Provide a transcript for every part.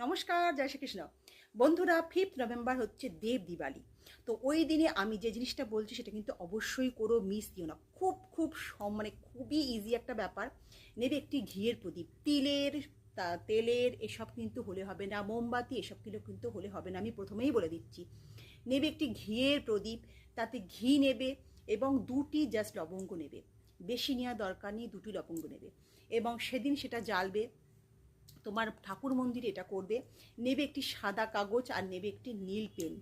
নমস্কার, জয় শ্রীকৃষ্ণ। বন্ধুরা, 5th November হচ্ছে দেব দিওয়ালি। তো ওই দিনে আমি যে জিনিসটা বলছি সেটা কিন্তু অবশ্যই করো, মিস দিও না। খুব মানে খুবই ইজি একটা ব্যাপার। নেবে একটি ঘিয়ের প্রদীপ, তেলের এসব কিন্তু হলে হবে না, মোমবাতি এসব কিন্তু হলে হবে না, আমি প্রথমেই বলে দিচ্ছি। নেবে একটি ঘিয়ের প্রদীপ, তাতে ঘি নেবে এবং 2টি জাস্ট লবঙ্গ নেবে। বেশি নেওয়া দরকার নেই, 2টি লবঙ্গ নেবে এবং সেদিন সেটা জ্বালবে। তোমার ঠাকুর মন্দিরে এটা করবে। নেবে একটি সাদা কাগজ আর নেবে একটি নীল পেন।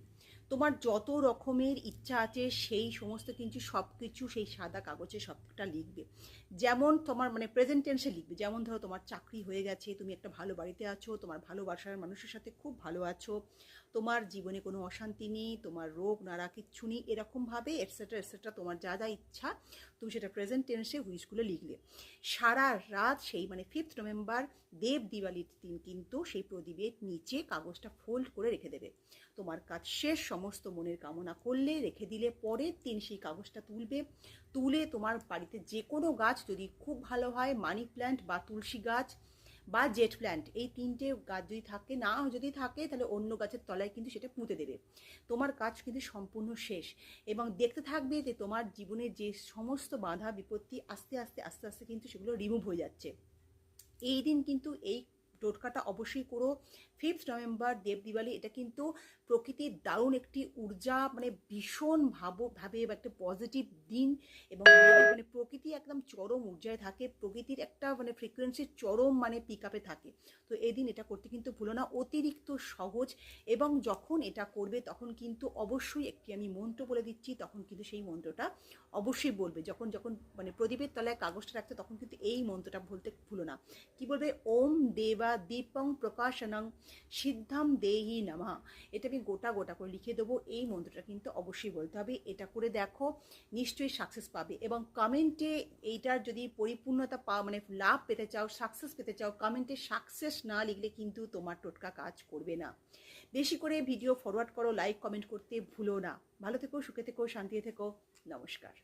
তোমার যত রকমের ইচ্ছা আছে সেই সমস্ত কিন্তু সব কিছু সেই সাদা কাগজে সবটা লিখবে। যেমন তোমার মানে প্রেজেন্ট টেন্সে লিখবে। যেমন ধরো তোমার চাকরি হয়ে গেছে, তুমি একটা ভালো বাড়িতে আছো, তোমার ভালোবাসার মানুষের সাথে খুব ভালো আছো, তোমার জীবনে কোনো অশান্তি নেই, তোমার রোগ নাড়া কিচ্ছু নেই, এরকমভাবে এটসেট্রা এটসেট্রা তোমার যা যা ইচ্ছা তুমি সেটা প্রেজেন্ট টেন্সে হুইসগুলো লিখলে। সারা রাত সেই মানে 5th নভেম্বর দেব দিওয়ালির দিন কিন্তু সেই প্রদীপের নিচে কাগজটা ফোল্ড করে রেখে দেবে। তোমার কাজ শেষ, সমস্ত মনের কামনা করলে, রেখে দিলে। পরের দিন সেই কাগজটা তুলে তোমার বাড়িতে যে কোনো গাছ যদি খুব ভালো হয়, মানি প্ল্যান্ট বা তুলসী গাছ বা জেট প্ল্যান্ট, এই 3টে গাছ যদি থাকে, না যদি থাকে তাহলে অন্য গাছের তলায় কিন্তু সেটা পুঁতে দেবে। তোমার কাজ কিন্তু সম্পূর্ণ শেষ এবং দেখতে থাকবে যে তোমার জীবনে যে সমস্ত বাধা বিপত্তি আস্তে আস্তে কিন্তু সেগুলো রিমুভ হয়ে যাচ্ছে। এই দিন কিন্তু এই টোটকাটা অবশ্যই করো। 5th নভেম্বর দেব দিওয়ালি, এটা কিন্তু প্রকৃতির দারুণ একটি ঊর্জা, মানে ভীষণ ভাবে একটা পজিটিভ দিন এবং মানে প্রকৃতি একদম চরম ঊর্জায় থাকে, প্রকৃতির একটা মানে ফ্রিকোয়েন্সির চরম মানে পিক আপে থাকে। তো এই দিন এটা করতে কিন্তু ভুলো না, অতিরিক্ত সহজ। এবং যখন এটা করবে তখন কিন্তু অবশ্যই একটি আমি মন্ত্র বলে দিচ্ছি, তখন কিন্তু সেই মন্ত্রটা অবশ্যই বলবে। যখন যখন মানে প্রদীপের তলায় কাগজটা রাখতে তখন কিন্তু এই মন্ত্রটা বলতে ভুলো না। কি বলবে? ওম দেবা দীপং প্রকাশনং সিদ্ধাম দেহি নমঃ। এটা আমি গোটা করে লিখে দেবো। এই মন্ত্রটা কিন্তু অবশ্যই বলতে হবে। এটা করে দেখো, নিশ্চয়ই সাকসেস পাবে। এবং কমেন্টে এইটার যদি পরিপূর্ণতা মানে লাভ পেতে চাও, সাকসেস পেতে চাও, কমেন্টে সাকসেস না লিখলে কিন্তু তোমার টোটকা কাজ করবে না। বেশি করে ভিডিও ফরওয়ার্ড করো, লাইক কমেন্ট করতে ভুলো না। ভালো থেকো, সুখে থেকো, শান্তিতে থেকো। নমস্কার।